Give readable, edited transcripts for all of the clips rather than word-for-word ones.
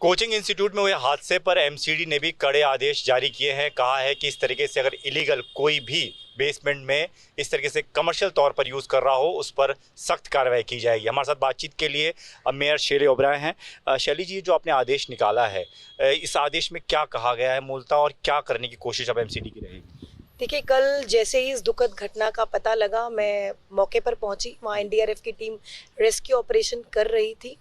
Coaching institute में हुए हादसे पर एमसीडी ने भी कड़े आदेश जारी किए हैं। कहा है कि इस तरीके से अगर इलीगल कोई भी बेसमेंट में इस तरीके से कमर्शियल तौर पर यूज़ कर रहा हो उस पर सख्त कार्रवाई की जाएगी। हमारे साथ बातचीत के लिए अब मेयर शैली ओबराय हैं। शैली जी, जो आपने आदेश निकाला है, इस आदेश में क्या कहा गया है मूलतः और क्या करने की कोशिश अब एमसीडी की रहेगी? देखिए, कल जैसे ही इस दुखद घटना का पता लगा, मैं मौके पर पहुंची। वहाँ एनडीआरएफ की टीम रेस्क्यू ऑपरेशन कर रही थी।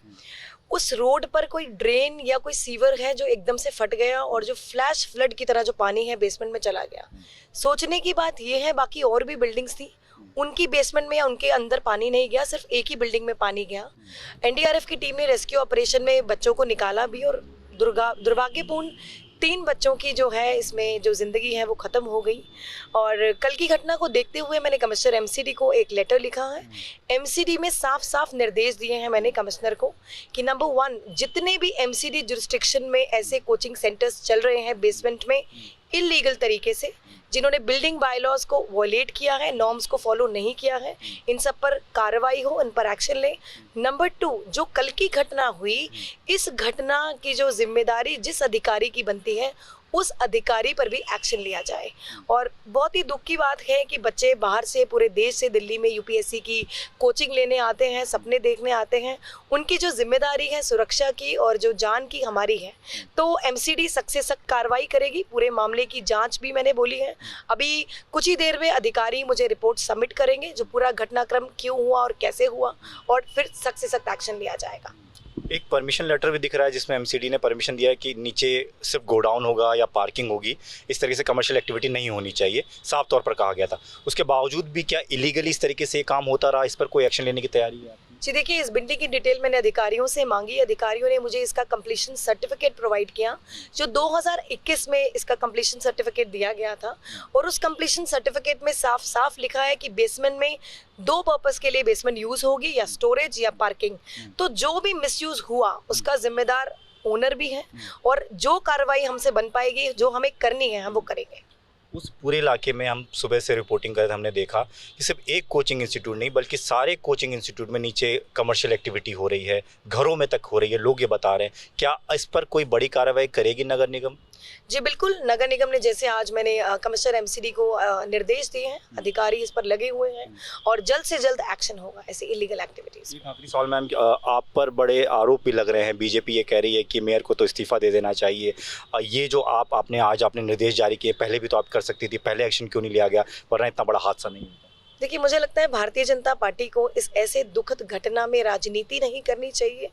उस रोड पर कोई ड्रेन या कोई सीवर है जो एकदम से फट गया और जो फ्लैश फ्लड की तरह जो पानी है बेसमेंट में चला गया। सोचने की बात यह है, बाकी और भी बिल्डिंग्स थी, उनकी बेसमेंट में या उनके अंदर पानी नहीं गया, सिर्फ एक ही बिल्डिंग में पानी गया। एनडीआरएफ की टीम ने रेस्क्यू ऑपरेशन में बच्चों को निकाला भी और दुर्भाग्यपूर्ण 3 बच्चों की जो है इसमें जो ज़िंदगी है वो ख़त्म हो गई। और कल की घटना को देखते हुए मैंने कमिश्नर एमसीडी को एक लेटर लिखा है। एमसीडी में साफ साफ निर्देश दिए हैं मैंने कमिश्नर को कि नंबर 1, जितने भी एमसीडी जुरिस्डिक्शन में ऐसे कोचिंग सेंटर्स चल रहे हैं बेसमेंट में इलीगल तरीके से, जिन्होंने बिल्डिंग बायलॉज को वॉयलेट किया है, नॉर्म्स को फॉलो नहीं किया है, इन सब पर कार्रवाई हो, इन पर एक्शन ले। नंबर 2, जो कल की घटना हुई, इस घटना की जो जिम्मेदारी जिस अधिकारी की बनती है उस अधिकारी पर भी एक्शन लिया जाए। और बहुत ही दुख की बात है कि बच्चे बाहर से, पूरे देश से दिल्ली में यूपीएससी की कोचिंग लेने आते हैं, सपने देखने आते हैं। उनकी जो जिम्मेदारी है सुरक्षा की और जो जान की हमारी है, तो एमसीडी सख्त से सख्त कार्रवाई करेगी। पूरे मामले की जांच भी मैंने बोली है। अभी कुछ ही देर में अधिकारी मुझे रिपोर्ट सबमिट करेंगे, जो पूरा घटनाक्रम क्यों हुआ और कैसे हुआ, और फिर सख्त से सख्त एक्शन लिया जाएगा। एक परमिशन लेटर भी दिख रहा है जिसमें एमसीडी ने परमिशन दिया है कि नीचे सिर्फ गोडाउन होगा या पार्किंग होगी, इस तरीके से कमर्शियल एक्टिविटी नहीं होनी चाहिए, साफ तौर पर कहा गया था। उसके बावजूद भी क्या इलीगली इस तरीके से काम होता रहा? इस पर कोई एक्शन लेने की तैयारी है? जी देखिए, इस बिल्डिंग की डिटेल मैंने अधिकारियों से मांगी। अधिकारियों ने मुझे इसका कंप्लीशन सर्टिफिकेट प्रोवाइड किया, जो 2021 में इसका कंप्लीशन सर्टिफिकेट दिया गया था। और उस कंप्लीशन सर्टिफिकेट में साफ साफ लिखा है कि बेसमेंट में 2 पर्पस के लिए बेसमेंट यूज होगी, या स्टोरेज या पार्किंग। तो जो भी मिसयूज हुआ उसका जिम्मेदार ओनर भी है, और जो कार्रवाई हमसे बन पाएगी, जो हमें करनी है, हम वो करेंगे। उस पूरे इलाके में हम सुबह से रिपोर्टिंग कर रहे थे, हमने देखा कि सिर्फ एक कोचिंग इंस्टीट्यूट नहीं बल्कि सारे कोचिंग इंस्टीट्यूट में नीचे कमर्शियल एक्टिविटी हो रही है, घरों में तक हो रही है, लोग ये बता रहे हैं। क्या इस पर कोई बड़ी कार्रवाई करेगी नगर निगम? जी बिल्कुल, नगर निगम ने, जैसे आज मैंने कमिश्नर एमसीडी को निर्देश दिए हैं, अधिकारी इस पर लगे हुए हैं और जल्द से जल्द एक्शन होगा ऐसे इलीगल एक्टिविटीज। एक आखिरी सवाल मैम, आप पर बड़े आरोप भी लग रहे हैं। बीजेपी ये कह रही है कि मेयर को तो इस्तीफा दे देना चाहिए। ये जो आपने निर्देश जारी किए, पहले भी तो आप कर सकती थी, पहले एक्शन क्यों नहीं लिया गया, वरना इतना बड़ा हादसा नहीं होता? देखिए, मुझे लगता है भारतीय जनता पार्टी को इस ऐसे दुखद घटना में राजनीति नहीं करनी चाहिए।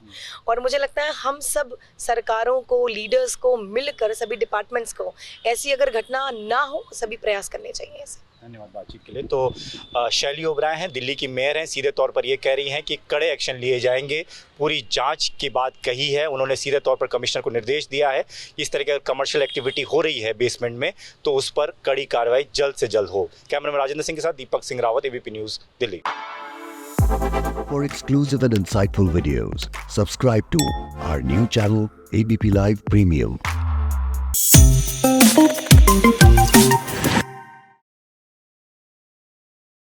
और मुझे लगता है हम सब सरकारों को, लीडर्स को मिलकर, सभी डिपार्टमेंट्स को ऐसी अगर घटना ना हो, सभी प्रयास करने चाहिए ऐसे। धन्यवाद बातचीत के लिए। तो शैली ओबराय हैं, दिल्ली की मेयर हैं, सीधे तौर पर ये कह रही हैं कि कड़े एक्शन लिए जाएंगे, पूरी जांच की बात कही है उन्होंने। सीधे तौर पर कमिश्नर को निर्देश दिया है कि इस तरह की कमर्शियल एक्टिविटी हो रही है बेसमेंट में तो उस पर कड़ी कार्रवाई जल्द से जल्द हो। कैमरामैन राजेंद्र सिंह के साथ Deepak Singh Rawat, ABP news, Delhi. For exclusive and insightful videos, subscribe to our new channel ABP Live Premium.